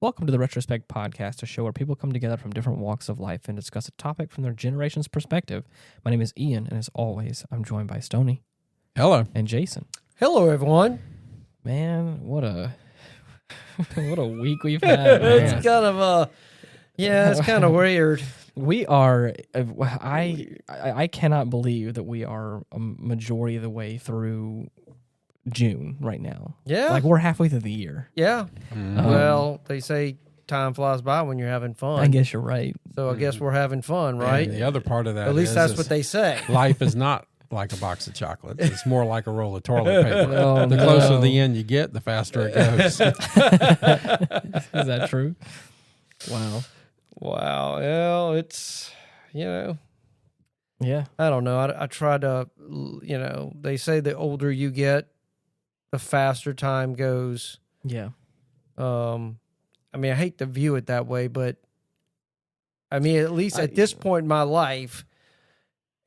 Welcome to the Retrospect podcast, a show where people come together from different walks of life and discuss a topic from their generation's perspective. My name is Ian, and as always, I'm joined by Stoney. Hello. And Jason. Hello, everyone. Man, what a week we've had. It's kind of it's kind of weird. We are. I cannot believe that we are a majority of the way through June right now. Yeah, like we're halfway through the year. Yeah. Well, they say time flies by when you're having fun. I guess you're right. So I guess we're having fun, right? And the other part of that, at least that's what they say. Life is not like a box of chocolates. It's more like a roll of toilet paper. Oh, the closer to the end you get, the faster it goes. Is that true? Wow. Wow. Well, it's, Yeah. I don't know. I try to, they say the older you get, the faster time goes. Yeah. I mean, I hate to view it that way, but I mean, at least at this point in my life,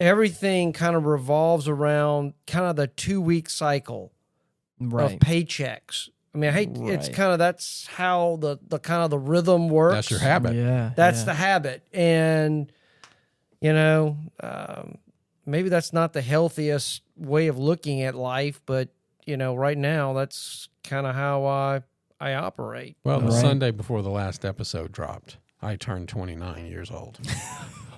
everything kind of revolves around kind of the 2-week cycle of paychecks. I mean, it's kind of, that's how the kind of the rhythm works. That's your habit. Yeah. That's the habit. And, maybe that's not the healthiest way of looking at life, but, right now that's kind of how I operate. Well, the Sunday before the last episode dropped, I turned 29 years old.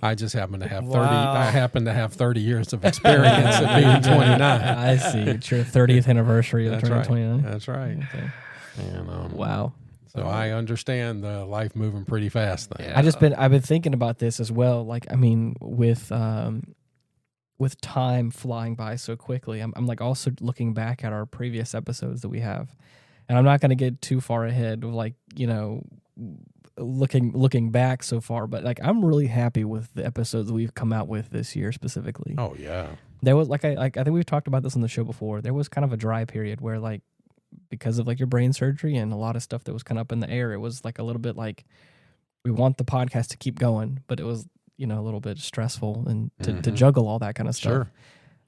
I just happen to have 30. Wow. I happen to have 30 years of experience at being 29. I see. It's your 30th anniversary of turning 29. That's right. Okay. And, Wow. So I understand the life moving pretty fast thing. Yeah. I've been thinking about this as well. Like, I mean, with time flying by so quickly, I'm like also looking back at our previous episodes that we have, and I'm not going to get too far ahead of looking back so far, but like I'm really happy with the episodes that we've come out with this year specifically. Oh yeah. There was I think we've talked about this on the show before. There was kind of a dry period where like because of like your brain surgery and a lot of stuff that was kind of up in the air, it was like a little bit like we want the podcast to keep going, but it was a little bit stressful and to juggle all that kind of stuff.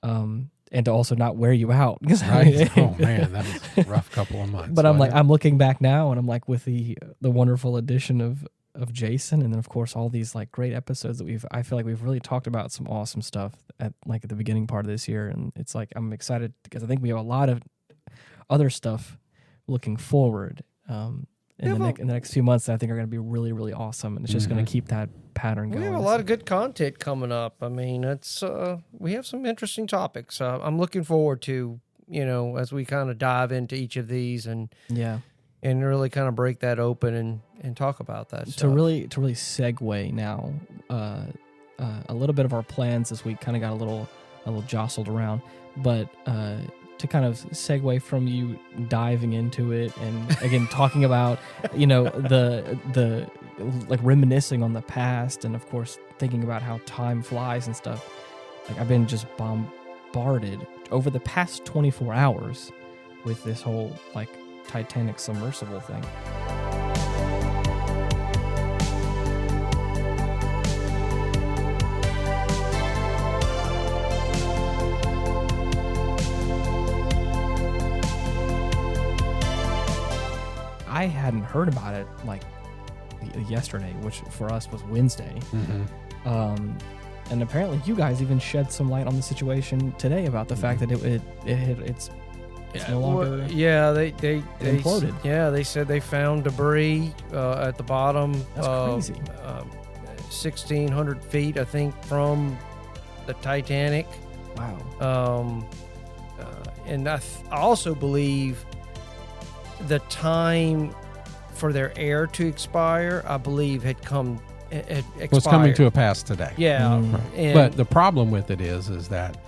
Sure. And to also not wear you out. Right. Oh man, that was a rough couple of months. But I'm looking back now and I'm like with the wonderful addition of Jason, and then of course all these like great episodes that I feel like we've really talked about some awesome stuff at the beginning part of this year, and it's like I'm excited because I think we have a lot of other stuff looking forward in the next few months that I think are going to be really, really awesome, and it's just going to keep that pattern going. We have a lot of good content coming up. I mean, it's we have some interesting topics. I'm looking forward to, as we kind of dive into each of these and really kind of break that open and talk about that stuff. To really segue now, a little bit of our plans this week kind of got a little jostled around, but to kind of segue from you diving into it and again talking about the like reminiscing on the past and of course thinking about how time flies and stuff. Like I've been just bombarded over the past 24 hours with this whole like Titanic Submersible thing. I hadn't heard about it like yesterday, which for us was Wednesday. And apparently you guys even shed some light on the situation today about the fact that it's no longer they imploded. Yeah, they said they found debris at the bottom. That's crazy. 1,600 feet, I think, from the Titanic. Wow. And I also believe the time for their air to expire, I believe, had expired. Was coming to a pass today. Yeah. Right. But the problem with it is that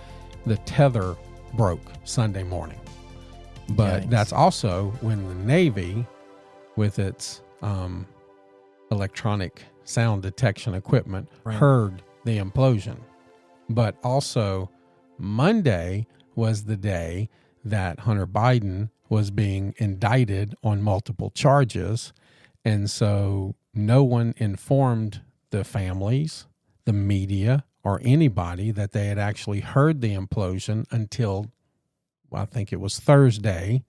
the tether broke Sunday morning. But that's also when the Navy, with its electronic sound detection equipment, heard the implosion. But also Monday was the day that Hunter Biden was being indicted on multiple charges. And so no one informed the families, the media, or anybody that they had actually heard the implosion until, I think it was Thursday,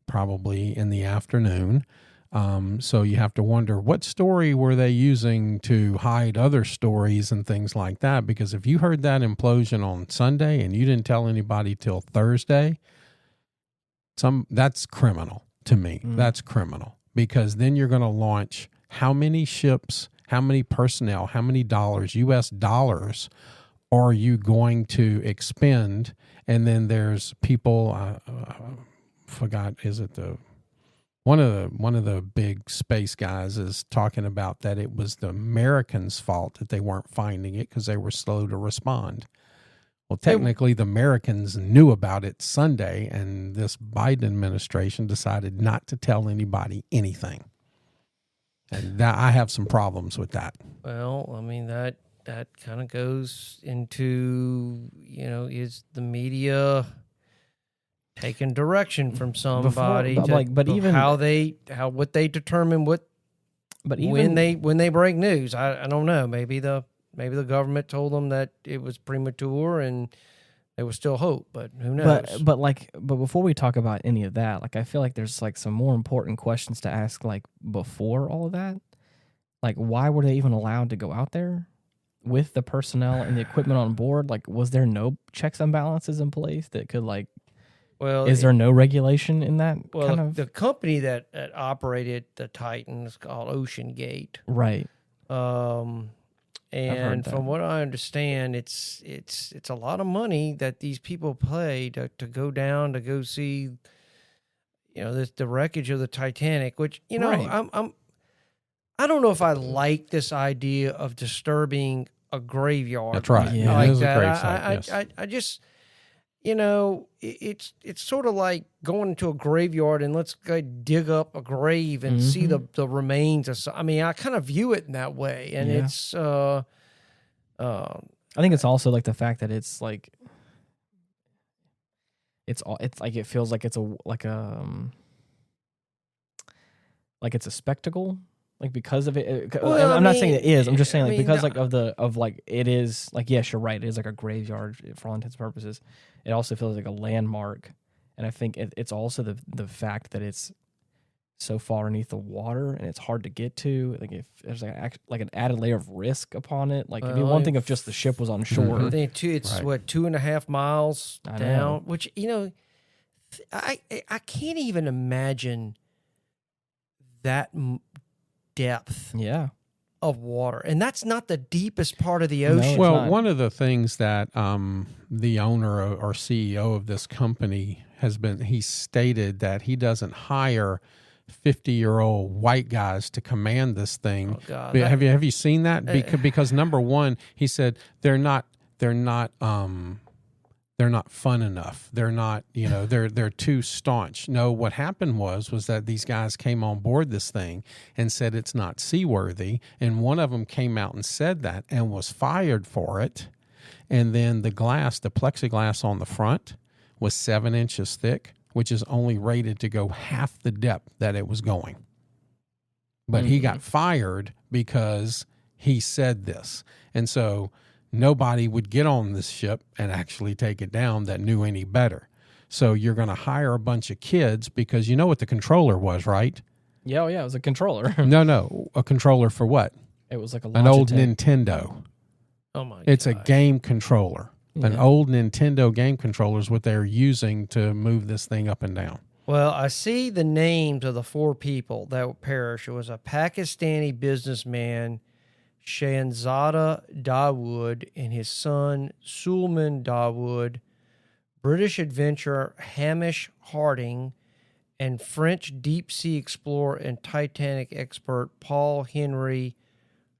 probably in the afternoon. So you have to wonder, what story were they using to hide other stories and things like that? Because if you heard that implosion on Sunday and you didn't tell anybody till Thursday, that's criminal to me. That's criminal, because then you're going to launch how many ships, how many personnel, how many dollars, U.S. dollars, are you going to expend? And then there's people, forgot, is it one of the big space guys is talking about that it was the Americans' fault that they weren't finding it because they were slow to respond. Well, technically, the Americans knew about it Sunday, and this Biden administration decided not to tell anybody anything. And I have some problems with that. Well, I mean, that kind of goes into, is the media taking direction from somebody what they determine when they break news. I don't know. Maybe the government told them that it was premature and there was still hope, but who knows? But before we talk about any of that, like, I feel like there's like some more important questions to ask, like, before all of that. Like, why were they even allowed to go out there with the personnel and the equipment on board? Like, was there no checks and balances in place that could, like, is there no regulation in that kind of? The company that operated the Titan is called Ocean Gate. Right. And from what I understand, it's a lot of money that these people pay to go down to go see, the wreckage of the Titanic. Which right. I don't know if I like this idea of disturbing a graveyard. That's right. Yeah. Like it is that. a great site. Yes. I just. It's sort of like going into a graveyard and let's go dig up a grave and see the remains of. I mean, I kind of view it in that way, and it's. I think it's also like the fact that it's like. It's like it feels like it's a spectacle. Like, because of it, I'm not saying it is. I'm just saying, like, because it is, like, yes, you're right. It is like a graveyard for all intents and purposes. It also feels like a landmark, and I think it's also the fact that it's so far underneath the water and it's hard to get to. Like, if there's like an added layer of risk upon it. Like, it'd be one thing if just the ship was on shore. I think it's right. 2.5 miles down, which I can't even imagine that depth of water, and that's not the deepest part of the ocean. Well, one of the things that the owner or CEO of this company he stated that he doesn't hire 50-year-old white guys to command this thing. Oh, God. Have you seen that? Because number one, he said they're not fun enough. They're not, they're too staunch. No, what happened was that these guys came on board this thing and said it's not seaworthy. And one of them came out and said that and was fired for it. And then the plexiglass on the front was 7 inches thick, which is only rated to go half the depth that it was going. But he got fired because he said this. And so nobody would get on this ship and actually take it down that knew any better. So you're going to hire a bunch of kids because you know what the controller was, right? Yeah, it was a controller. No, a controller for what? It was like an old Nintendo. Oh my! It's a game controller. Yeah. An old Nintendo game controller is what they're using to move this thing up and down. Well, I see the names of the 4 people that perished. It was a Pakistani businessman, Shanzada Dawood, and his son Sulman Dawood, British adventurer Hamish Harding, and French deep-sea explorer and Titanic expert Paul Henry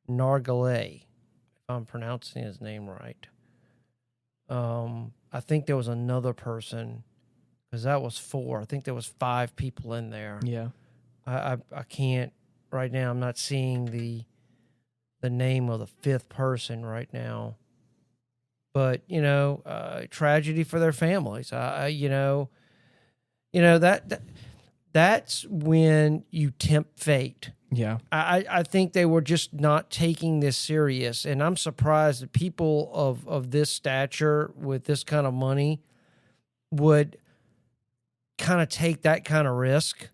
Nargelet, if I'm pronouncing his name right. I think there was another person, because that was 4. I think there was 5 people in there. Yeah. I can't, right now, I'm not seeing the name of the 5th person right now. But, tragedy for their families. That's when you tempt fate. Yeah. I think they were just not taking this serious. And I'm surprised that people of this stature with this kind of money would kind of take that kind of risk.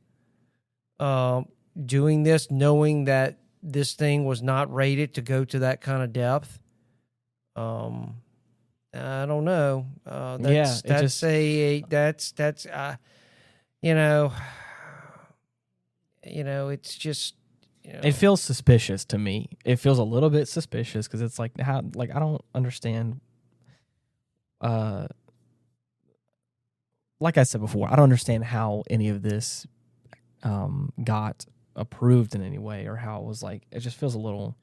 doing this knowing that this thing was not rated to go to that kind of depth. I don't know. That's it's just, it feels suspicious to me. It feels a little bit suspicious because it's like, how, like, I don't understand. Like I said before, I don't understand how any of this got approved in any way, or how it was like, it just feels a little,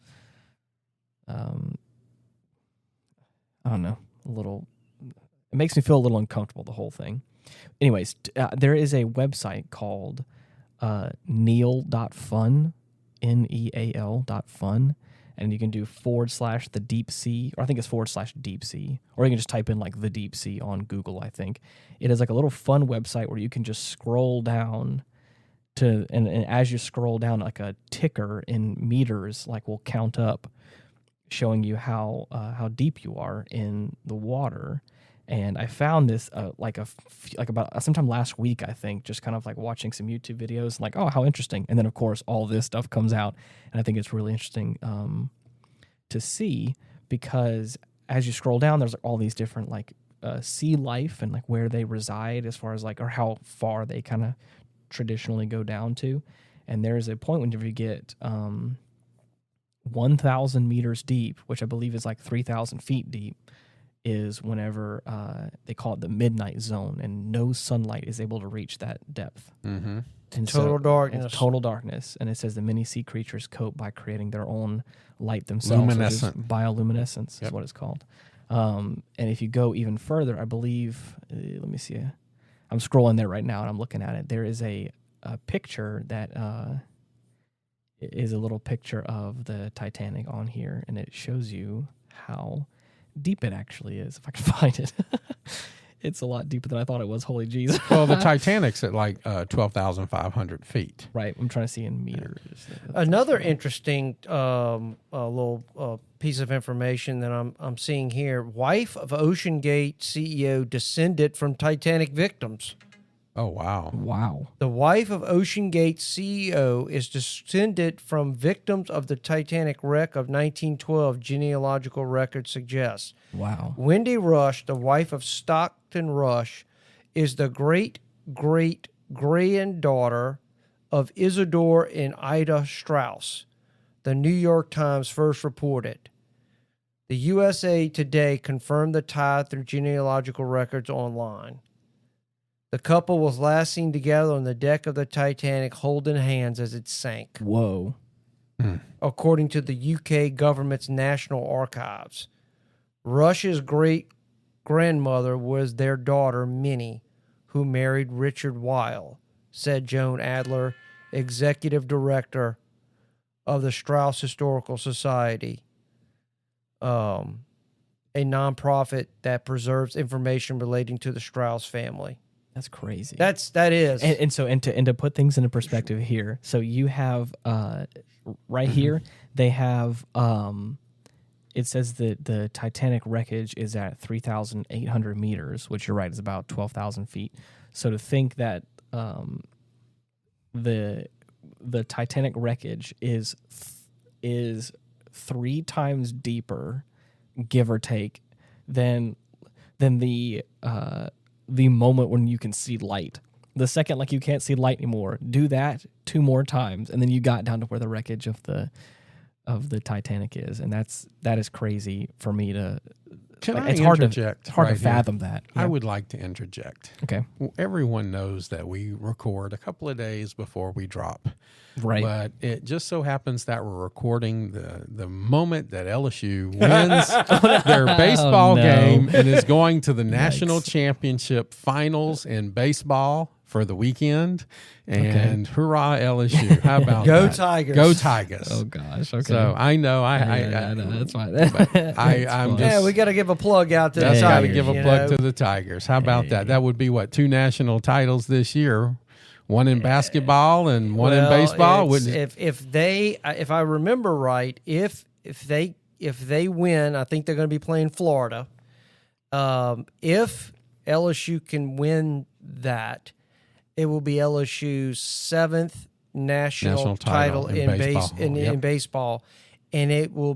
I don't know, it makes me feel a little uncomfortable, the whole thing. Anyways, there is a website called neal.fun, neal.fun, and you can do /the deep sea, or I think it's /deep sea, or you can just type in like the deep sea on Google, I think. It is like a little fun website where you can just scroll down to, and as you scroll down, like a ticker in meters, like, will count up, showing you how deep you are in the water. And I found this about sometime last week, I think, just kind of like watching some YouTube videos, like, oh, how interesting. And then, of course, all this stuff comes out. And I think it's really interesting to see, because as you scroll down, there's all these different like sea life and like where they reside, as far as like, or how far they kind of traditionally go down to. And there's a point whenever you get 1,000 meters deep, which I believe is like 3,000 feet deep, is whenever they call it the midnight zone, and no sunlight is able to reach that depth. Mm-hmm. And total darkness. Total darkness. And it says the many sea creatures cope by creating their own light themselves. Luminescent. Bioluminescence is what it's called. And if you go even further, I believe, let me see. I'm scrolling there right now and I'm looking at it. There is a picture that is a little picture of the Titanic on here, and it shows you how deep it actually is, if I can find it. It's a lot deeper than I thought it was. Holy jeez. Well, the Titanic's at like 12,500 feet. Right. I'm trying to see in meters. Another interesting little piece of information that I'm seeing here: wife of Ocean Gate CEO descended from Titanic victims. Oh, wow. Wow. The wife of Ocean Gate CEO is descended from victims of the Titanic wreck of 1912, genealogical record suggests. Wow. Wendy Rush, the wife of Stockton Rush, is the great-great-granddaughter of Isidore and Ida Strauss, the New York Times first reported. The USA Today confirmed the tie through genealogical records online. The couple was last seen together on the deck of the Titanic, holding hands as it sank. Whoa. According to the UK government's National Archives. Rush's great-grandmother was their daughter, Minnie, who married Richard Weil, said Joan Adler, executive director of the Strauss Historical Society, a nonprofit that preserves information relating to the Strauss family. That's crazy. That is. And so to put things into perspective here, so you have right here, they have it says that the Titanic wreckage is at 3,800 meters, which you're right is about 12,000 feet. So to think that the Titanic wreckage is 3 times deeper, give or take, than the moment when you can see light. The second, like, you can't see light anymore, do that 2 more times, and then you got down to where the wreckage of the Titanic is, and that is crazy for me to. It's hard to fathom that. Yeah. I would like to interject. Okay. Everyone knows that we record a couple of days before we drop. Right. But it just so happens that we're recording the moment that LSU wins their baseball game and is going to the national championship finals in baseball for the weekend. And hurrah, LSU. How about Go that? Tigers. Go Tigers. Oh, gosh. Okay. So I know. I know. That's fine. I'm just. Yeah, we got to give a plug out to the That's got to Tigers. give a plug to the Tigers. How about that? That would be what, 2 national titles this year, one in basketball and one in baseball. If I remember right, if they win, I think they're going to be playing Florida. If LSU can win that, it will be LSU's 7th national title in baseball, and they will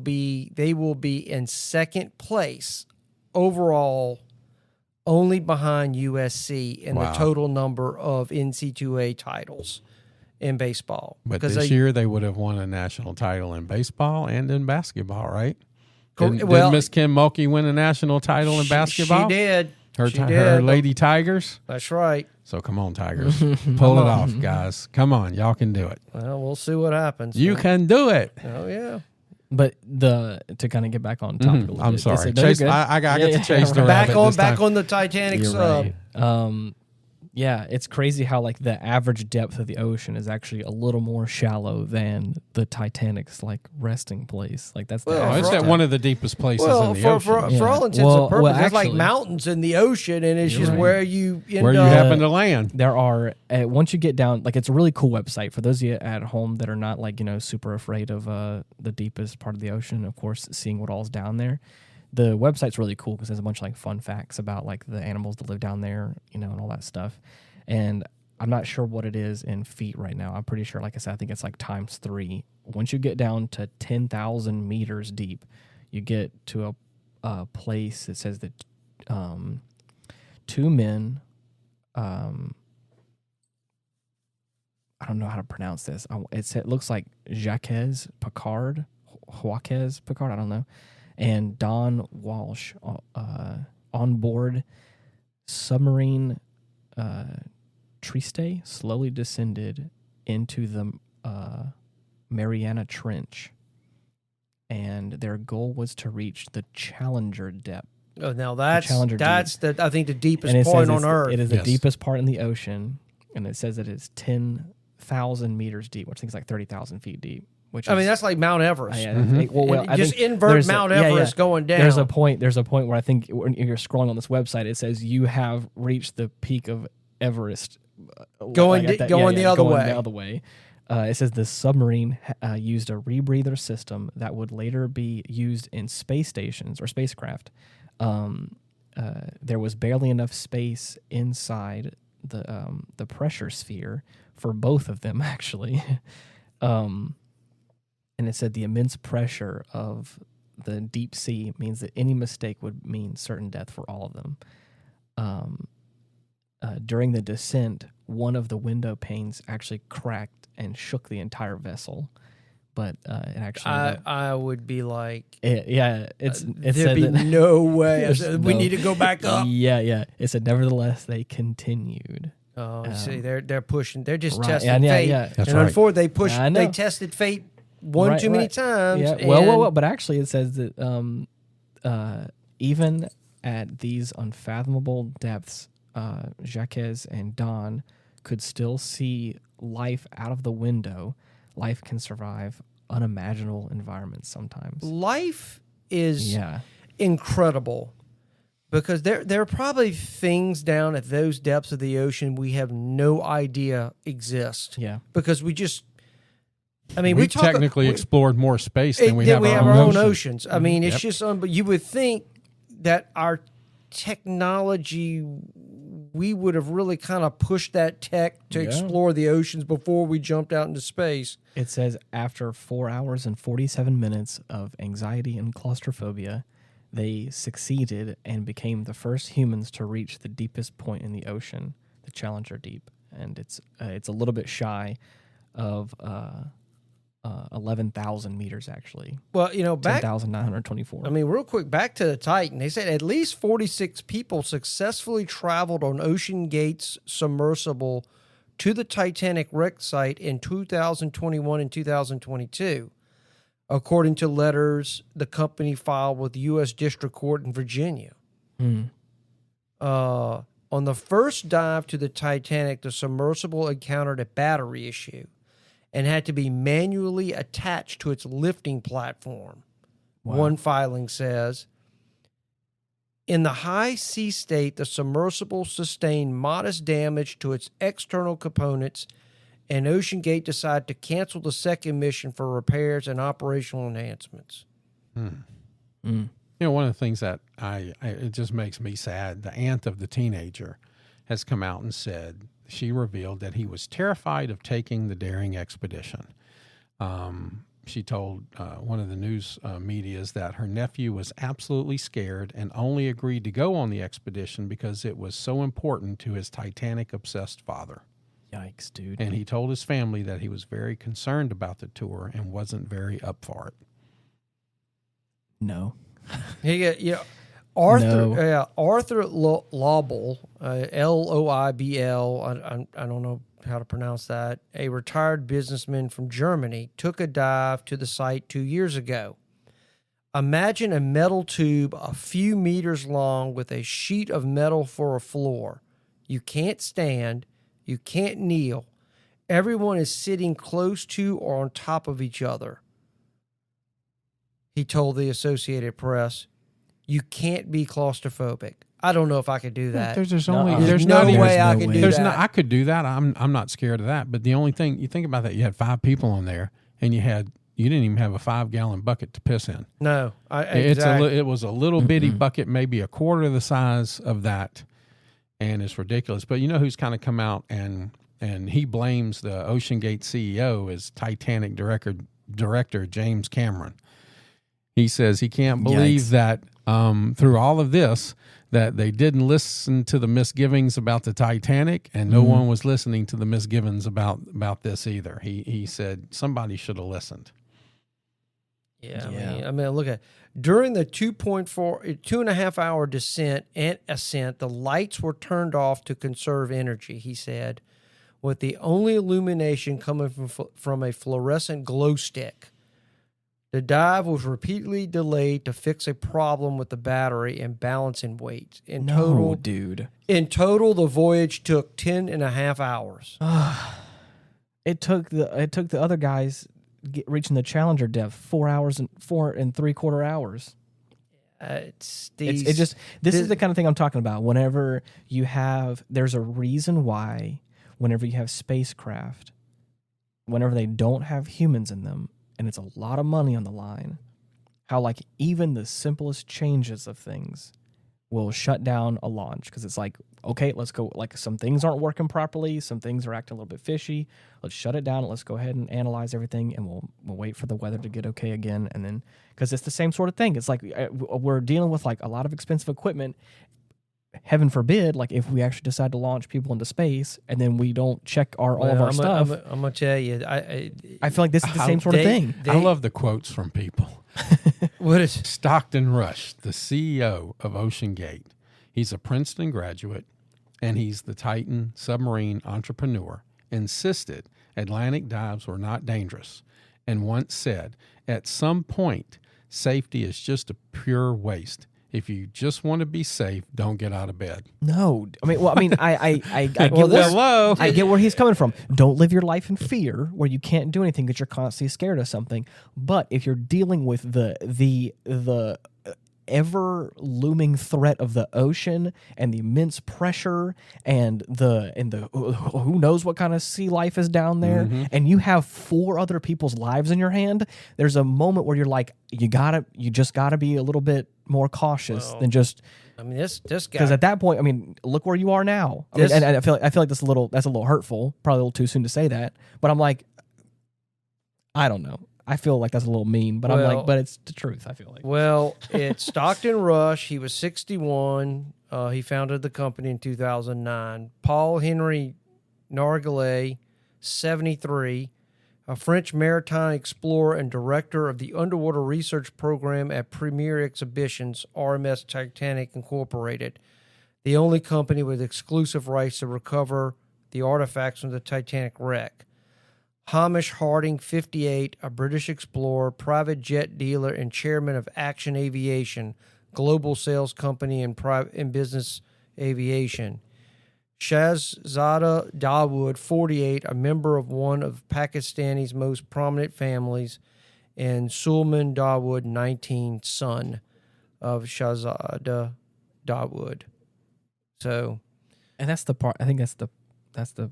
be in second place overall, only behind USC in the total number of NC2A titles in baseball. But this year they would have won a national title in baseball and in basketball, right? Didn't Miss Kim Mulkey win a national title in basketball? She did. Her Lady Tigers? That's right. So come on, Tigers. Pull it off, guys. Come on. Y'all can do it. Well, we'll see what happens. You can do it. Oh, yeah. But to kind of get back on topic a little bit. I'm sorry. Chase, I got to chase the rabbit back on the Titanic sub. Right. Yeah, it's crazy how like the average depth of the ocean is actually a little more shallow than the Titanic's like resting place. Like that's it's at one of the deepest places in the ocean. For all intents and purposes, there's like mountains in the ocean, and it's just where you happen to land. There are once you get down, like it's a really cool website for those of you at home that are not like super afraid of the deepest part of the ocean. Of course, seeing what all's down there. The website's really cool because there's a bunch of like fun facts about like the animals that live down there, and all that stuff. And I'm not sure what it is in feet right now. I'm pretty sure, like I said, I think it's like ×3. Once you get down to 10,000 meters deep, you get to a place that says that two men, I don't know how to pronounce this. It looks like Jacques Picard, I don't know. And Don Walsh on board submarine Triste slowly descended into the Mariana Trench, and their goal was to reach the Challenger depth. Oh, now I think the deepest point on Earth. It is the deepest part in the ocean, and it says that it's 10,000 meters deep, which I think is like 30,000 feet deep. That's like Mount Everest. Yeah, I think invert Mount Everest going down. There's a point where I think when you're scrolling on this website, it says you have reached the peak of Everest. Going the other way. It says the submarine used a rebreather system that would later be used in space stations or spacecraft. There was barely enough space inside the pressure sphere for both of them, actually. And it said the immense pressure of the deep sea means that any mistake would mean certain death for all of them. During the descent, one of the window panes actually cracked and shook the entire vessel. But it actually... I would be like... There'd be no way. We need to go back up. Yeah. It said, nevertheless, they continued. Oh, see, they're pushing. They're just right, testing fate. Yeah. That's right. Unfortunately, they tested fate too many times. Yeah. Well, but actually it says that even at these unfathomable depths, Jacques and Don could still see life out of the window. Life can survive unimaginable environments sometimes. Life is incredible because there are probably things down at those depths of the ocean we have no idea exist. Yeah. Because we just... we technically explored more space than we have our own oceans. I mean, it's just but you would think that our technology, we would have really kind of pushed that tech to explore the oceans before we jumped out into space. It says after 4 hours and 47 minutes of anxiety and claustrophobia, they succeeded and became the first humans to reach the deepest point in the ocean, the Challenger Deep. And it's a little bit shy of 11,000 meters, actually. Well, back 10,924. Real quick, back to the Titan. They said at least 46 people successfully traveled on Ocean Gate's submersible to the Titanic wreck site in 2021 and 2022, according to letters the company filed with the U.S. District Court in Virginia. On the first dive to the Titanic, the submersible encountered a battery issue and had to be manually attached to its lifting platform. Wow. One filing says, in the high sea state, the submersible sustained modest damage to its external components, and Ocean Gate decided to cancel the second mission for repairs and operational enhancements. One of the things that it just makes me sad, the aunt of the teenager has come out and said she revealed that he was terrified of taking the daring expedition. She told one of the news medias that her nephew was absolutely scared and only agreed to go on the expedition because it was so important to his Titanic-obsessed father. Yikes, dude. And he told his family that he was very concerned about the tour and wasn't very up for it. No. Arthur Loibl, Loibl, I don't know how to pronounce that, a retired businessman from Germany, took a dive to the site 2 years ago. Imagine a metal tube a few meters long with a sheet of metal for a floor. You can't stand, you can't kneel. Everyone is sitting close to or on top of each other. He told the Associated Press, "You can't be claustrophobic." I don't know if I could do that. There's no not way I can do that. I could do that. I'm not scared of that. But the only thing, you think about that, you had 5 people on there, and you didn't even have a 5-gallon bucket to piss in. No, it was a little bitty bucket, maybe a quarter of the size of that, and it's ridiculous. But you know who's kind of come out and he blames the OceanGate CEO as Titanic director James Cameron. He says he can't believe that through all of this, that they didn't listen to the misgivings about the Titanic, and no one was listening to the misgivings about this either. He said somebody should have listened. Yeah. I mean, look at during the 2.5 hour descent and ascent, the lights were turned off to conserve energy, he said, with the only illumination coming from a fluorescent glow stick. The dive was repeatedly delayed to fix a problem with the battery and balancing weights. In total, the voyage took 10.5 hours. It took the other guys reaching the Challenger depth 4 hours and 4 3/4 hours. This is the kind of thing I'm talking about. Whenever there's a reason why, whenever you have spacecraft, whenever they don't have humans in them, and it's a lot of money on the line, how like even the simplest changes of things will shut down a launch because it's like, okay, let's go. Like some things aren't working properly, some things are acting a little bit fishy. Let's shut it down. And let's go ahead and analyze everything, and we'll wait for the weather to get okay again. And then because it's the same sort of thing, it's like we're dealing with like a lot of expensive equipment. Heaven forbid, like if we actually decide to launch people into space and then we don't check all of our stuff. I'm gonna tell you, I feel like this is the same sort of thing. I love the quotes from people. What is Stockton Rush, the CEO of OceanGate? He's a Princeton graduate, and he's the Titan submarine entrepreneur. Insisted Atlantic dives were not dangerous, and once said, "At some point, safety is just a pure waste. If you just want to be safe, don't get out of bed." No, I get where he's coming from. Don't live your life in fear where you can't do anything because you're constantly scared of something. But if you're dealing with the ever looming threat of the ocean and the immense pressure and the who knows what kind of sea life is down there, and you have 4 other people's lives in your hand, there's a moment where you're like, you just gotta be a little bit more cautious than just. I mean, this guy, because at that point, I mean, look where you are now. And I feel like that's a little hurtful. Probably a little too soon to say that, but I'm like, I don't know. I feel like that's a little mean, but I'm like, but it's the truth. I feel like. Well, it's Stockton Rush. He was 61. He founded the company in 2009. Paul Henry Nargelet, 73, a French maritime explorer and director of the underwater research program at Premier Exhibitions, RMS Titanic Incorporated, the only company with exclusive rights to recover the artifacts from the Titanic wreck. Hamish Harding, 58, a British explorer, private jet dealer, and chairman of Action Aviation, global sales company in business aviation. Shahzada Dawood, 48, a member of one of Pakistani's most prominent families, and Sulman Dawood, 19, son of Shahzada Dawood. So, and that's the part. I think that's the.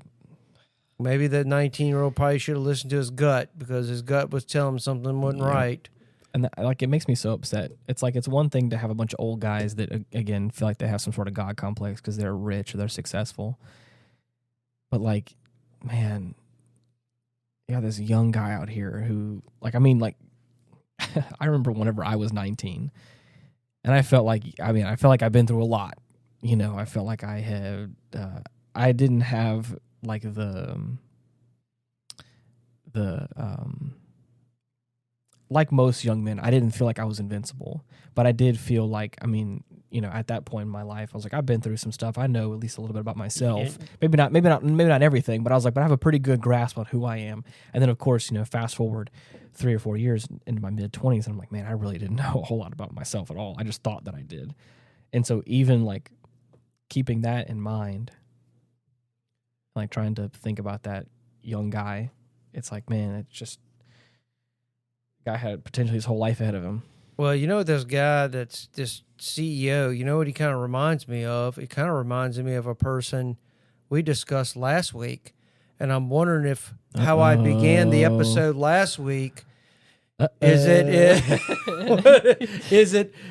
Maybe that 19-year-old probably should have listened to his gut because his gut was telling him something wasn't right. And it makes me so upset. It's like it's one thing to have a bunch of old guys that, again, feel like they have some sort of God complex because they're rich or they're successful. But like, man, you got this young guy out here who, like, I mean, like, I remember whenever I was 19, and I felt like I've been through a lot. You know, I felt like I didn't have like like most young men, I didn't feel like I was invincible, but I did feel like, I mean, you know, at that point in my life, I was like, I've been through some stuff. I know at least a little bit about myself. Maybe not everything, but I was like, but I have a pretty good grasp on who I am. And then, of course, you know, fast forward 3 or 4 years into my mid-20s, and I'm like, man, I really didn't know a whole lot about myself at all. I just thought that I did. And so even like keeping that in mind, like trying to think about that young guy, it's like, man, it's just, guy had potentially his whole life ahead of him. Well, you know, this guy that's this CEO, you know what he kind of reminds me of? It kind of reminds me of a person we discussed last week. And I'm wondering if how I began the episode last week. Is it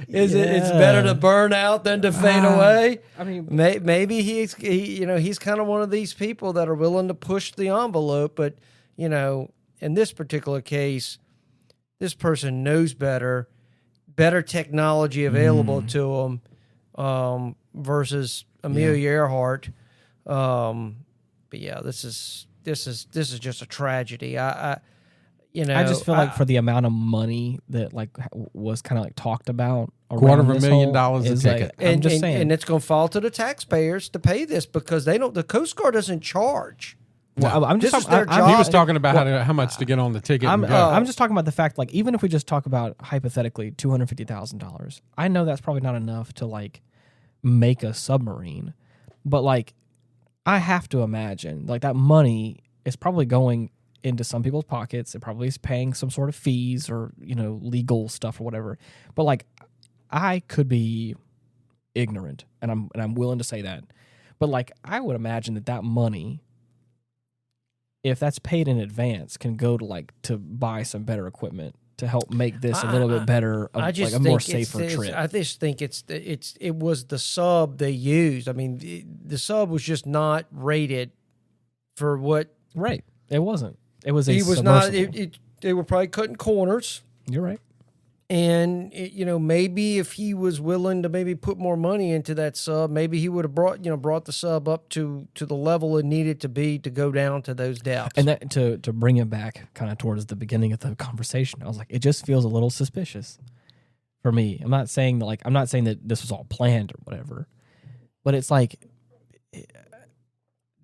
it's better to burn out than to fade away? I mean, maybe he's kind of one of these people that are willing to push the envelope, but you know, in this particular case, this person knows better technology available to them versus Amelia Earhart. But yeah, this is just a tragedy. I just feel like for the amount of money that like was kind of like talked about, $250,000 a ticket. Like, I'm just saying, and it's going to fall to the taxpayers to pay this because the Coast Guard doesn't charge. Well, I'm just he was talking about how much to get on the ticket. I'm just talking about the fact, like, even if we just talk about hypothetically $250,000, I know that's probably not enough to like make a submarine, but like I have to imagine like that money is probably going into some people's pockets. It probably is paying some sort of fees or, you know, legal stuff or whatever. But like I could be ignorant, and I'm willing to say that, but like I would imagine that money, if that's paid in advance, can go to buy some better equipment to help make this a little bit better, like a more safer trip. I just think it was the sub they used. I mean, the sub was just not rated for what. Right, it wasn't. It was a. He was submersible. not. They were probably cutting corners. You're right. And maybe if he was willing to maybe put more money into that sub, maybe he would have brought the sub up to the level it needed to be to go down to those depths. And that to bring it back kind of towards the beginning of the conversation, I was like, it just feels a little suspicious for me. I'm not saying that this was all planned or whatever, but it's like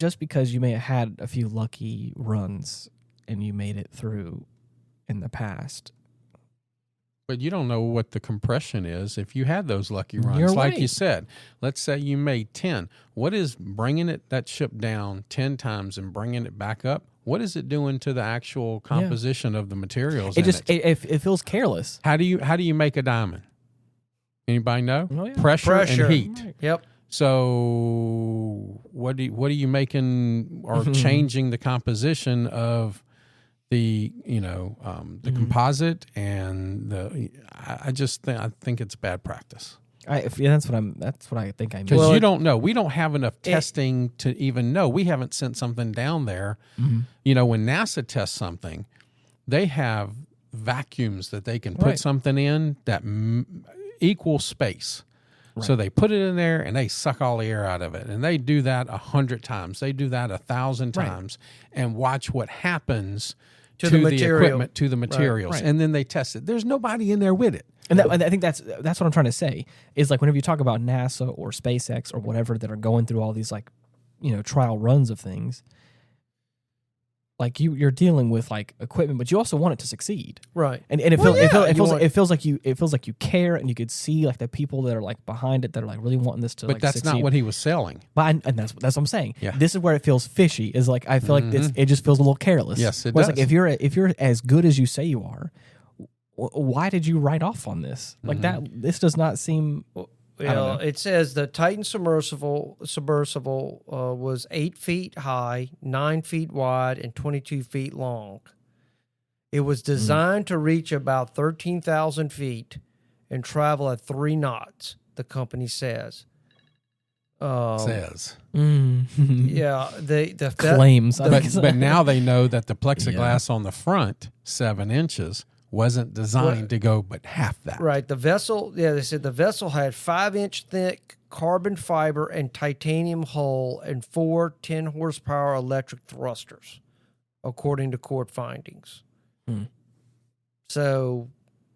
just because you may have had a few lucky runs and you made it through in the past. But you don't know what the compression is if you had those lucky runs. You're like right. you said, let's say you made 10. What is bringing that ship down 10 times and bringing it back up? What is it doing to the actual composition of the materials? It feels careless. How do you make a diamond? Anybody know? Oh, yeah. Pressure and heat. Right. Yep. So what are you making or changing the composition of the composite and I think it's bad practice. That's what I think I mean. Because you don't know. We don't have enough testing to even know. We haven't sent something down there. Mm-hmm. You know, when NASA tests something, they have vacuums that they can put something in that equal space. Right. So they put it in there and they suck all the air out of it. And they do that 100 times. They do that 1,000 times and watch what happens to the equipment, to the materials. Right. And then they test it. There's nobody in there with it. And I think that's what I'm trying to say is like whenever you talk about NASA or SpaceX or whatever that are going through all these like, trial runs of things, like you're dealing with like equipment, but you also want it to succeed, right? And it feels like you care, and you could see like the people that are like behind it that are like really wanting this to. But that's succeed. not what he was selling. But and that's what I'm saying. Yeah. This is where it feels fishy. Is like I feel like it just feels a little careless. Yes, it does. does. Like if you're as good as you say you are, why did you write off on this? Like that. This does not seem. Well, it says the Titan Submersible was 8 feet high, 9 feet wide, and 22 feet long. It was designed to reach about 13,000 feet and travel at 3 knots, the company says. says. Yeah, the claims. But now they know that the plexiglass on the front, 7 inches, wasn't designed to go but half that. Right. The vessel, they said the vessel had 5-inch thick carbon fiber and titanium hull and 4 10-horsepower electric thrusters, according to court findings. So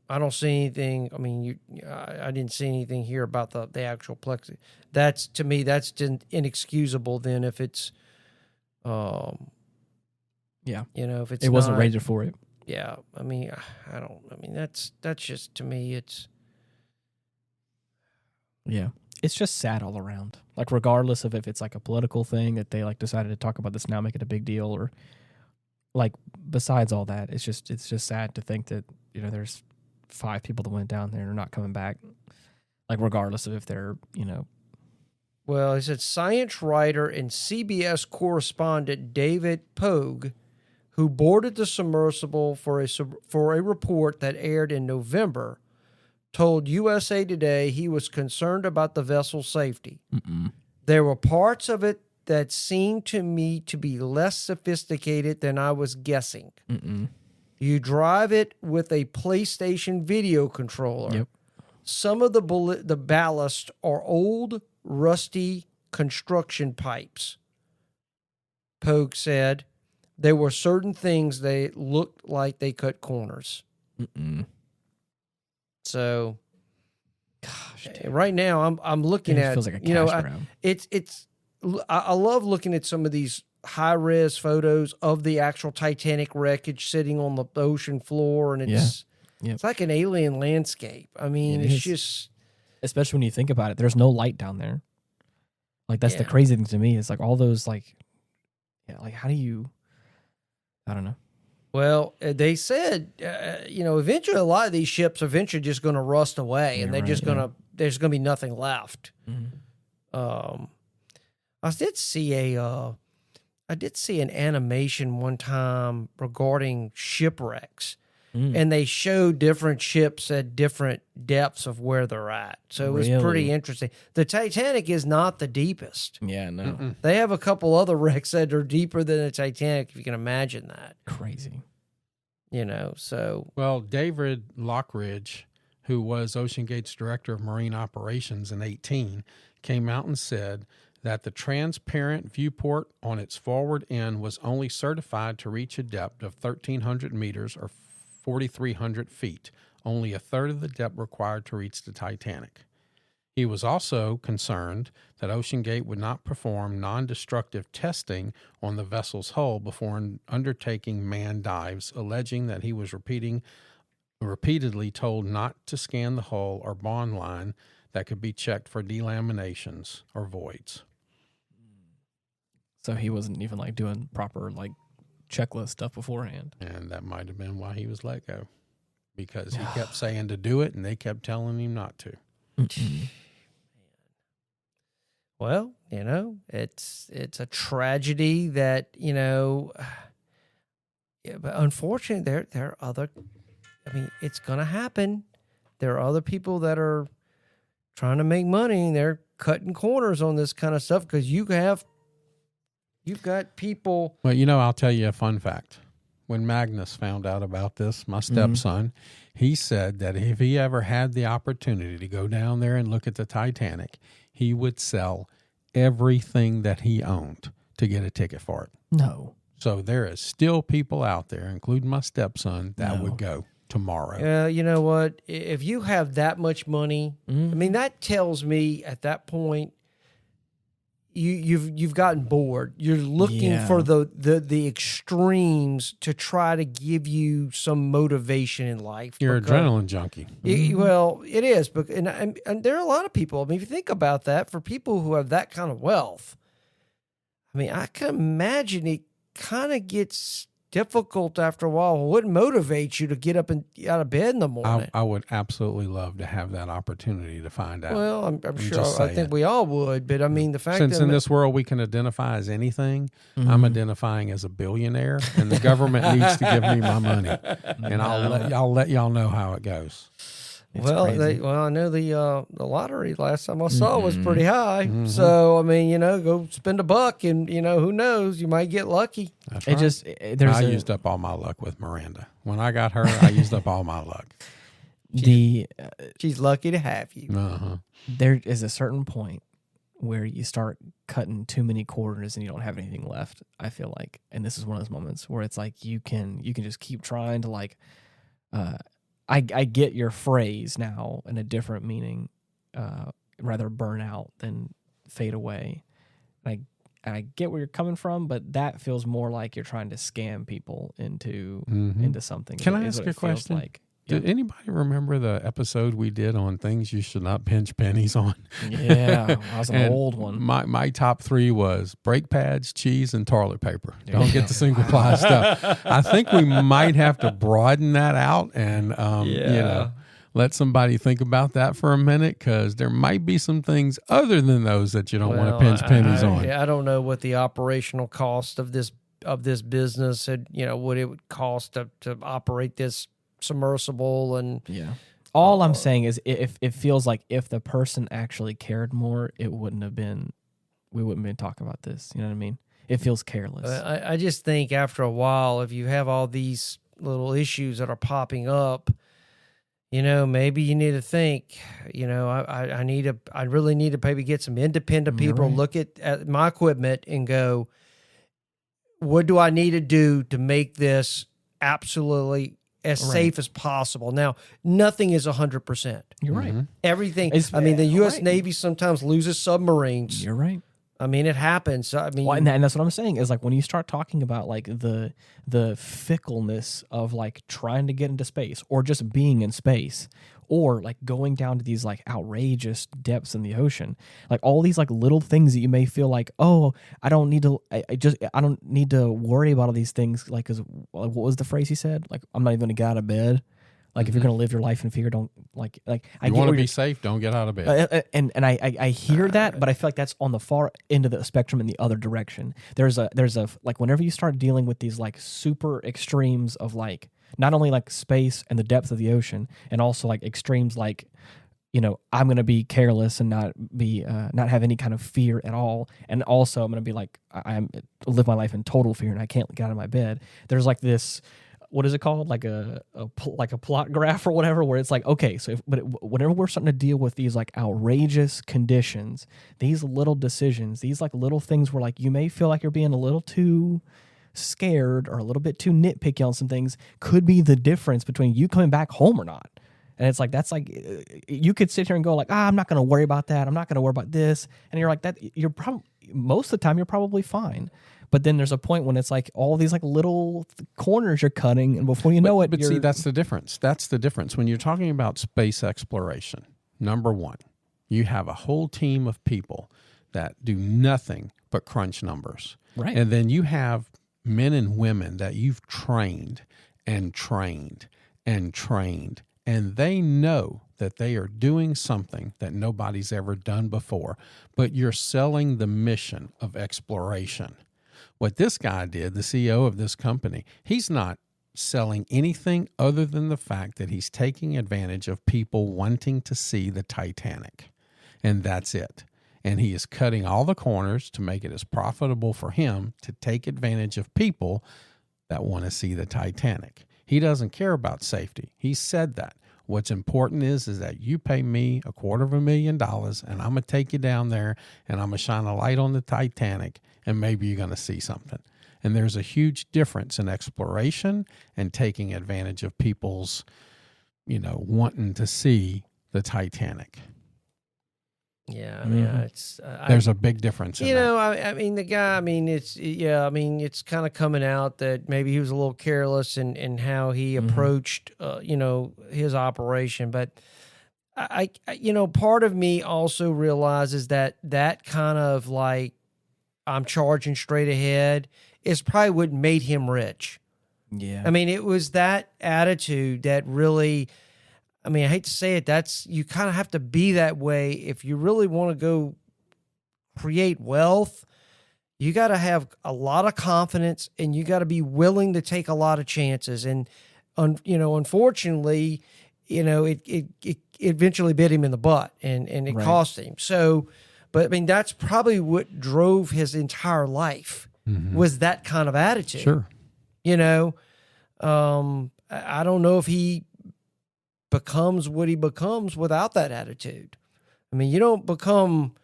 I don't see anything. I mean, I didn't see anything here about the actual plexi. That's, to me, that's inexcusable then if it's, if it's it wasn't not, rated for it. Yeah, I mean, that's just, to me, it's. Yeah, it's just sad all around. Like, regardless of if it's like a political thing that they like decided to talk about this now, make it a big deal, or like besides all that, it's just sad to think that there's 5 people that went down there and are not coming back. Like, regardless of if they're Well, he said science writer and CBS correspondent David Pogue, who boarded the submersible for a report that aired in November, told USA Today he was concerned about the vessel's safety. There were parts of it that seemed to me to be less sophisticated than I was guessing. You drive it with a PlayStation video controller. Yep. Some of the ballast are old, rusty construction pipes. Pogue said there were certain things they looked like they cut corners. So, gosh, right now I'm looking at, feels like a cash grab. I love looking at some of these high-res photos of the actual Titanic wreckage sitting on the ocean floor, and it's like an alien landscape. I mean, it's just... Especially when you think about it, there's no light down there. Like, that's the crazy thing to me. Is like all those, like how do you... I don't know. Well, they said, eventually a lot of these ships eventually just going to rust away, and they're just going to... There's going to be nothing left. I did see an animation one time regarding shipwrecks, and they showed different ships at different depths of where they're at. So it was pretty interesting. The Titanic is not the deepest. Yeah, no. They have a couple other wrecks that are deeper than the Titanic, if you can imagine that. Crazy. So... Well, David Lockridge, who was OceanGate's director of marine operations in 2018, came out and said that the transparent viewport on its forward end was only certified to reach a depth of 1,300 meters or 4,300 feet, only a third of the depth required to reach the Titanic. He was also concerned that OceanGate would not perform non-destructive testing on the vessel's hull before undertaking manned dives, alleging that he was repeatedly told not to scan the hull or bond line that could be checked for delaminations or voids. So he wasn't even like doing proper like checklist stuff beforehand. And that might have been why he was let go, because he kept saying to do it and they kept telling him not to. Well, it's a tragedy that, but unfortunately there are other, it's going to happen. There are other people that are trying to make money, and they're cutting corners on this kind of stuff because you've got people. Well, I'll tell you a fun fact. When Magnus found out about this, my stepson, he said that if he ever had the opportunity to go down there and look at the Titanic, he would sell everything that he owned to get a ticket for it. No. So there is still people out there, including my stepson, that would go tomorrow. You know what? If you have that much money, that tells me at that point you've gotten bored. You're looking for the extremes to try to give you some motivation in life. You're an adrenaline junkie. Well, it is, but and there are a lot of people. If you think about that, for people who have that kind of wealth, I can imagine it kind of gets difficult after a while. It wouldn't motivate you to get up and out of bed in the morning. I would absolutely love to have that opportunity to find out. Well, I'm sure. I think we all would, but the fact since that in this world we can identify as anything, I'm identifying as a billionaire, and the government needs to give me my money, and I'll let y'all know how it goes. Crazy. I know the lottery last time I saw was pretty high. Mm-hmm. So I mean, go spend $1, and who knows, you might get lucky. That's It right. just I used up all my luck with Miranda. When I got her, I used up all my luck. She's lucky to have you. Uh-huh. There is a certain point where you start cutting too many corners and you don't have anything left, I feel like. And this is one of those moments where it's like you can just keep trying to like I get your phrase now in a different meaning, rather burn out than fade away. And I get where you're coming from, but that feels more like you're trying to scam people into something. Can I ask a question? Like. Did anybody remember the episode we did on things you should not pinch pennies on? Yeah, that was an old one. My top 3 was brake pads, cheese, and toilet paper. Don't get the single ply stuff. I think we might have to broaden that out and let somebody think about that for a minute, because there might be some things other than those that you don't want to pinch pennies on. I don't know what the operational cost of this business had, what it would cost to operate this submersible. And all I'm saying is, if it feels like if the person actually cared more, we wouldn't have been talking about this. You know what I mean? It feels careless. I just think after a while, if you have all these little issues that are popping up, maybe you need to think, I really need to maybe get some independent people, look at my equipment and go, what do I need to do to make this absolutely as safe as possible? Now, nothing is 100%. You're right. Everything. The U.S. Navy sometimes loses submarines. You're right. It happens. And that's what I'm saying is, like, when you start talking about like the fickleness of like trying to get into space or just being in space, or like going down to these like outrageous depths in the ocean, like all these like little things that you may feel like, oh, I don't need to worry about all these things. Like, cause what was the phrase he said? Like, I'm not even gonna get out of bed. Like, if you're going to live your life in fear, don't like. You want to be safe, don't get out of bed. And I hear that, but I feel like that's on the far end of the spectrum in the other direction. There's a like, whenever you start dealing with these like super extremes of like not only like space and the depth of the ocean, and also like extremes like, I'm going to be careless and not have any kind of fear at all, and also I'm going to be like I live my life in total fear and I can't get out of my bed. There's like this. What is it called? Like a plot graph or whatever, where it's like, okay, so whenever we're starting to deal with these like outrageous conditions, these little decisions, these like little things where like you may feel like you're being a little too scared or a little bit too nitpicky on some things, could be the difference between you coming back home or not. And it's like, that's like, you could sit here and go like, I'm not going to worry about that. I'm not going to worry about this. And you're like, that you're probably, most of the time you're probably fine. But then there's a point when it's like all these like little corners you're cutting, and before you know it, but see, that's the difference. That's the difference. When you're talking about space exploration, number one, you have a whole team of people that do nothing but crunch numbers. Right. And then you have men and women that you've trained and trained and trained, and they know that they are doing something that nobody's ever done before, but you're selling the mission of exploration. What this guy did, the CEO of this company, he's not selling anything other than the fact that he's taking advantage of people wanting to see the Titanic. And that's it. And he is cutting all the corners to make it as profitable for him to take advantage of people that want to see the Titanic. He doesn't care about safety. He said that. What's important is that you pay me $250,000 and I'm going to take you down there and I'm going to shine a light on the Titanic and maybe you're going to see something. And there's a huge difference in exploration and taking advantage of people's, wanting to see the Titanic. Yeah, it's there's a big difference. The guy. It's kind of coming out that maybe he was a little careless in how he approached, his operation. But I part of me also realizes that kind of like I'm charging straight ahead is probably what made him rich. Yeah, it was that attitude that really. I hate to say it, you kind of have to be that way if you really want to go create wealth. You got to have a lot of confidence and you got to be willing to take a lot of chances. And, unfortunately, it eventually bit him in the butt and it cost him. So, but I mean, that's probably what drove his entire life was that kind of attitude. Sure. I don't know if he becomes what he becomes without that attitude. I mean, you don't become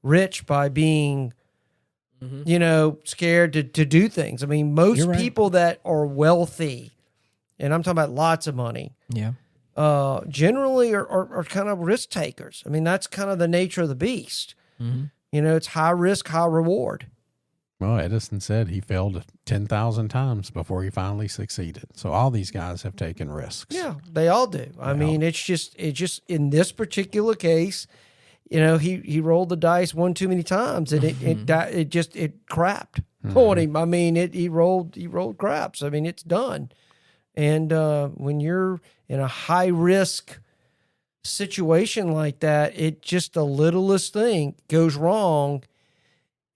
rich by being, scared to do things. I mean, most people that are wealthy, and I'm talking about lots of money, generally are kind of risk takers. I mean, that's kind of the nature of the beast. It's high risk, high reward. Well, Edison said he failed 10,000 times before he finally succeeded. So all these guys have taken risks. Yeah, they all do. I mean, it's just in this particular case, he rolled the dice one too many times and it crapped on him. I mean, he rolled craps. I mean, it's done. And when you're in a high risk situation like that, it just the littlest thing goes wrong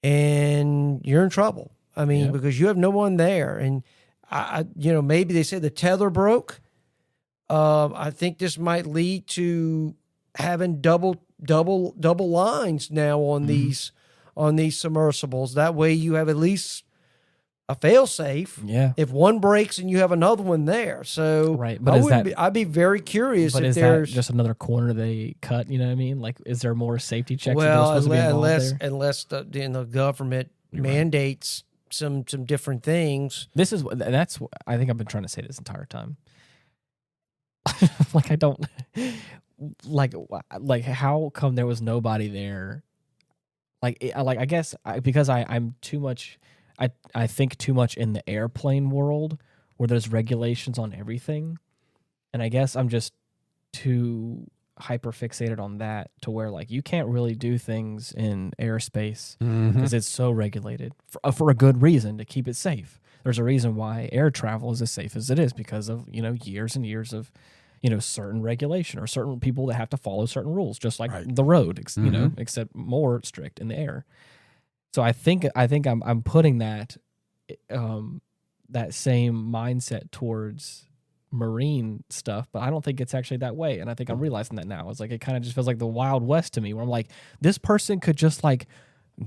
and you're in trouble. I mean, because you have no one there. And maybe they say the tether broke. I think this might lead to having double lines now on these submersibles. That way you have at least a fail safe. Yeah. If one breaks and you have another one there. So but I'd be very curious but if is there's that just another corner they cut, you know what I mean? Like, is there more safety checks? unless the government mandates some different things. That's I think I've been trying to say this entire time. Like, I don't like how come there was nobody there? I guess because I'm too much. I think too much in the airplane world where there's regulations on everything. And I guess I'm just too hyper fixated on that to where like you can't really do things in airspace because it's so regulated for a good reason, to keep it safe. There's a reason why air travel is as safe as it is because of, years and years of, certain regulation or certain people that have to follow certain rules, just like the road, except more strict in the air. So I think I'm putting that same mindset towards marine stuff, but I don't think it's actually that way. And I think I'm realizing that now. It's like it kind of just feels like the Wild West to me, where I'm like, this person could just like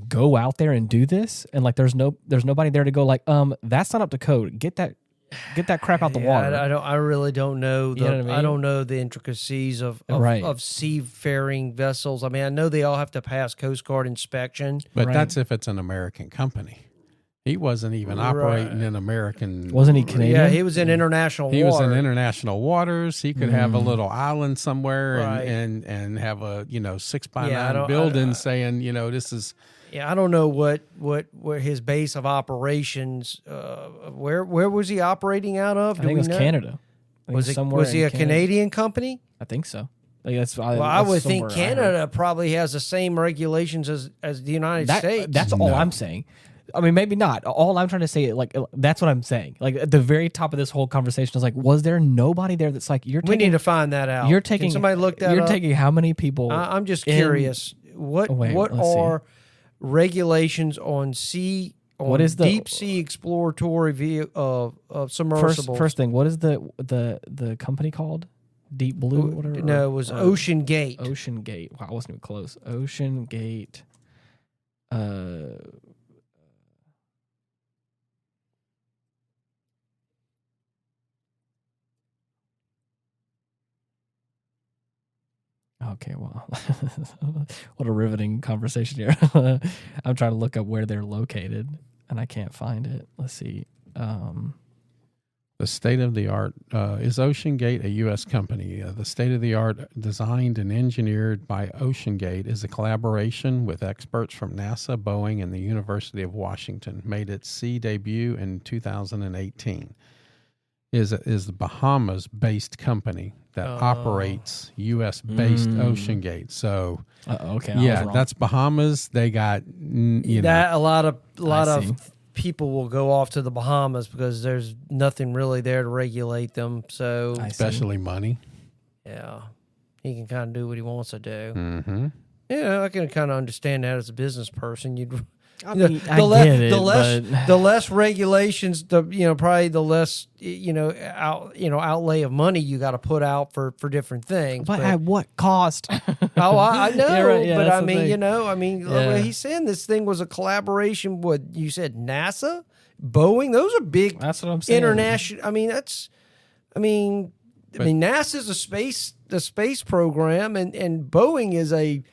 go out there and do this, and like there's nobody there to go like, that's not up to code. Get that crap out the water. I really don't know. You know what I mean? I don't know the intricacies of seafaring vessels. I mean, I know they all have to pass Coast Guard inspection. But that's if it's an American company. He wasn't even operating in American. Wasn't he Canadian? Yeah, he was in international waters. He was in international waters. He could have a little island somewhere and have a 6x9 building saying this is. Yeah, I don't know what his base of operations. Where was he operating out of? I think it was Canada. Was he a Canadian company? I think so. I would think Canada probably has the same regulations as the United States. That's all I'm saying. I mean, maybe not. All I'm trying to say, like, that's what I'm saying. Like, at the very top of this whole conversation is like, was there nobody there that's like, we need to find that out. Can somebody look that up? You're taking how many people? I'm just curious. What are regulations on what is the deep sea exploratory of submersibles? First thing, what is the company called? Deep Blue, whatever. No, it was Ocean Gate. Ocean Gate. Wow, I wasn't even close. Ocean Gate. Okay, well, what a riveting conversation here. I'm trying to look up where they're located, and I can't find it. Let's see. The state-of-the-art is Ocean Gate, a U.S. company. The state-of-the-art, designed and engineered by Ocean Gate, is a collaboration with experts from NASA, Boeing, and the University of Washington. Made its sea debut in 2018. Is the Bahamas-based company that operates U.S.-based Ocean Gate. So, that's Bahamas. They got a lot of people will go off to the Bahamas because there's nothing really there to regulate them. So, especially money. Yeah, he can kind of do what he wants to do. Mm-hmm. Yeah, I can kind of understand that as a business person. I mean, the less regulations, probably the less outlay of money you got to put out for different things. But at what cost? I know, yeah, right, yeah, but yeah. He's saying this thing was a collaboration. What you said, NASA, Boeing, those are big. That's what I'm saying. International. NASA's a space program, and Boeing is an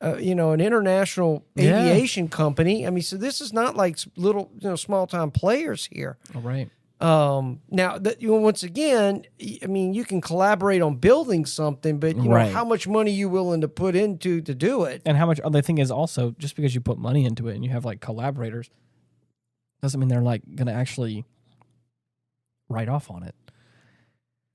international aviation company. I mean, so this is not like little, small time players here. All right. Now, once again, I mean, you can collaborate on building something, but how much money you willing to put into to do it, and how much. The thing is also, just because you put money into it and you have like collaborators, doesn't mean they're like going to actually write off on it.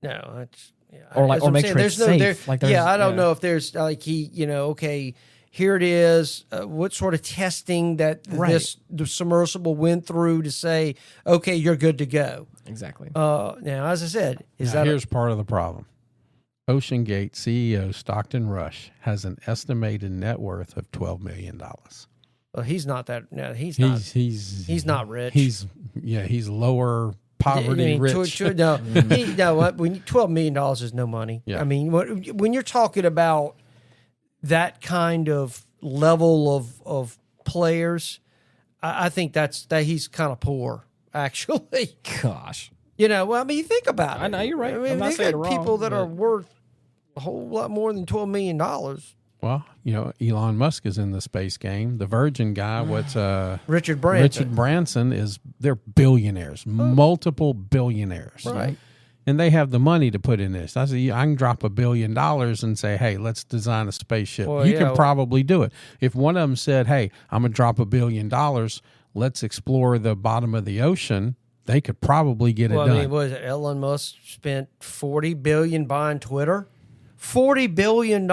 No, that's or make sure it's safe. I don't know if there's like here it is. What sort of testing that the submersible went through to say, okay, you're good to go. Exactly. Now, as I said, here's part of the problem. OceanGate CEO Stockton Rush has an estimated net worth of $12 million. Well, he's not that. No, he's not rich. He's lower poverty rich. $12 million is no money. Yeah. I mean, when you're talking about that kind of level of players, I think that he's kind of poor, actually. Gosh. You think about it. I know, you're right. I mean, I'm not saying got people that are worth a whole lot more than $12 million. Well, Elon Musk is in the space game. The Virgin guy, Richard Branson. They're billionaires, multiple billionaires. Right. And they have the money to put in this. I can drop $1 billion and say, hey, let's design a spaceship. You can probably do it. If one of them said, hey, I'm going to drop $1 billion, let's explore the bottom of the ocean, they could probably get it done. I mean, what is it? Elon Musk spent $40 billion buying Twitter? $40 billion.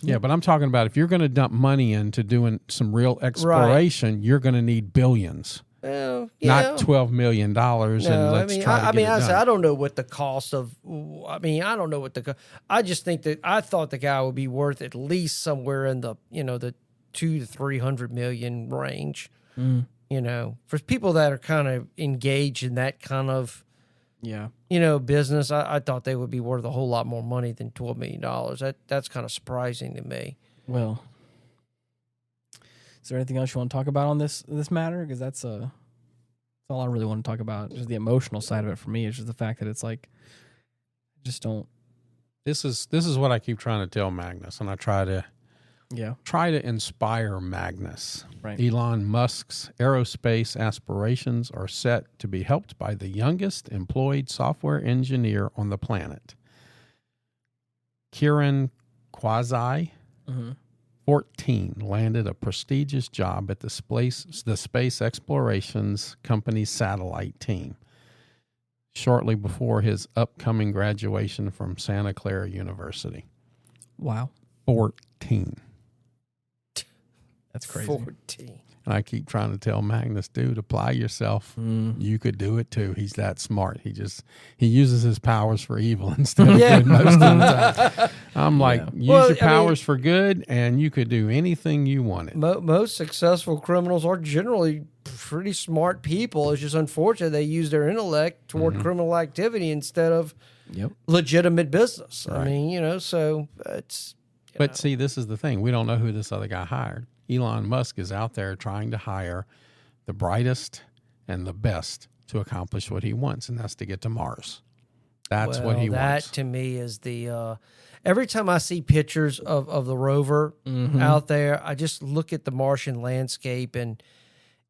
Yeah, but I'm talking about if you're going to dump money into doing some real exploration, you're going to need billions. Well, not $12 million. I don't know what the cost of. I just think that I thought the guy would be worth at least somewhere in the the $200 to $300 million range. For people that are kind of engaged in that kind of business, I thought they would be worth a whole lot more money than $12 million. That's kind of surprising to me. Well, is there anything else you want to talk about on this matter? Because that's all I really want to talk about. Just the emotional side of it for me. It's just the fact that it's like, just don't. This is what I keep trying to tell Magnus, and I try to inspire Magnus. Right. Elon Musk's aerospace aspirations are set to be helped by the youngest employed software engineer on the planet, Kieran Quasi. 14, landed a prestigious job at the space explorations company's satellite team shortly before his upcoming graduation from Santa Clara University. Wow. 14. That's crazy. 14. And I keep trying to tell Magnus, dude, apply yourself. You could do it too. He's that smart. He uses his powers for evil instead of good most of the time. I'm like, use your powers for good, and you could do anything you wanted. Most successful criminals are generally pretty smart people. It's just unfortunate they use their intellect toward criminal activity instead of legitimate business. Right. I mean, so it's. But see, this is the thing. We don't know who this other guy hired. Elon Musk is out there trying to hire the brightest and the best to accomplish what he wants, and that's to get to Mars. That's what he wants. That, to me, is the... every time I see pictures of the rover out there, I just look at the Martian landscape, and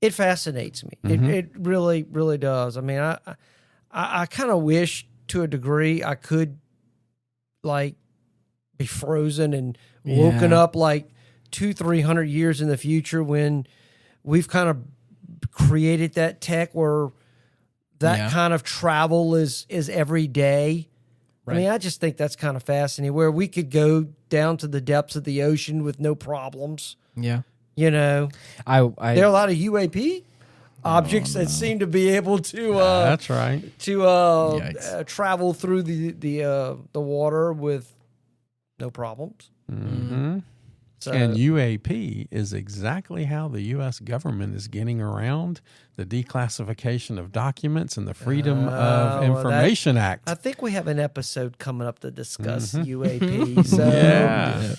it fascinates me. It really, really does. I mean, I kind of wish, to a degree, I could, like, be frozen and woken up, like, 200-300 years in the future when we've kind of created that tech where that kind of travel is every day. Right. I mean, I just think that's kind of fascinating, where we could go down to the depths of the ocean with no problems. Yeah. There are a lot of UAP objects that seem to be able to that's right. To travel through the water with no problems. So, And UAP is exactly how the U.S. government is getting around the declassification of documents and the Freedom of Information Act. I think we have an episode coming up to discuss UAP. So Yeah.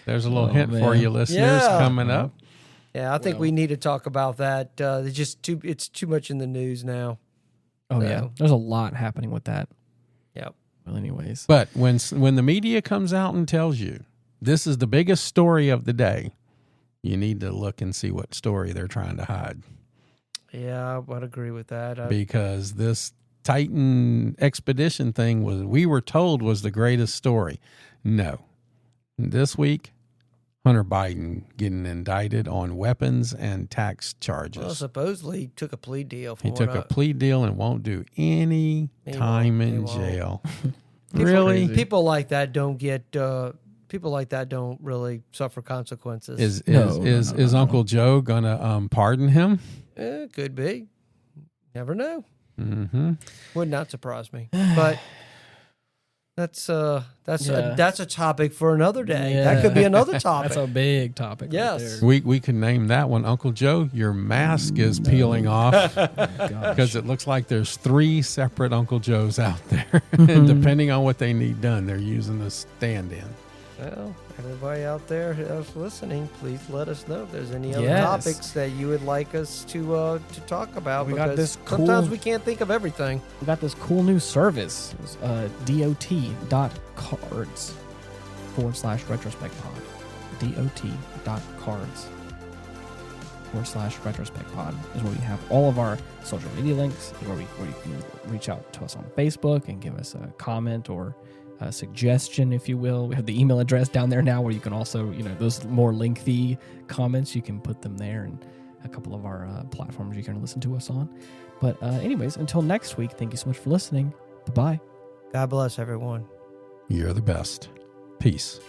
There's a little hint for you listeners coming up. Yeah, I think we need to talk about that. It's too much in the news now. Oh, yeah. There's a lot happening with that. Yep. Well, anyways. But when the media comes out and tells you this is the biggest story of the day, you need to look and see what story they're trying to hide. Yeah, I would agree with that. Because this Titan expedition thing we were told was the greatest story. No. This week, Hunter Biden getting indicted on weapons and tax charges. Well, supposedly he took a plea deal for He took a plea deal and won't do any time in jail. Really? People like that don't get. People like that don't really suffer consequences. Is Uncle Joe gonna pardon him? Could be. Never know. Mm-hmm. Would not surprise me. But that's a topic for another day. Yeah. That could be another topic. That's a big topic. Yes. Right We could name that one, Uncle Joe, your mask is peeling off, because it looks like there's 3 separate Uncle Joes out there. And depending on what they need done, they're using the stand-in. Well, everybody out there who's listening, please let us know if there's any other topics that you would like us to talk about. We got this sometimes we can't think of everything. We got this cool new service, dot.cards/retrospect pod. dot.cards/retrospect pod is where we have all of our social media links, where you can reach out to us on Facebook and give us a comment or a suggestion, if you will. We have the email address down there now, where you can also, those more lengthy comments, you can put them there, and a couple of our platforms you can listen to us on. But anyways, until next week, thank you so much for listening. Bye-bye. God bless everyone. You're the best. Peace.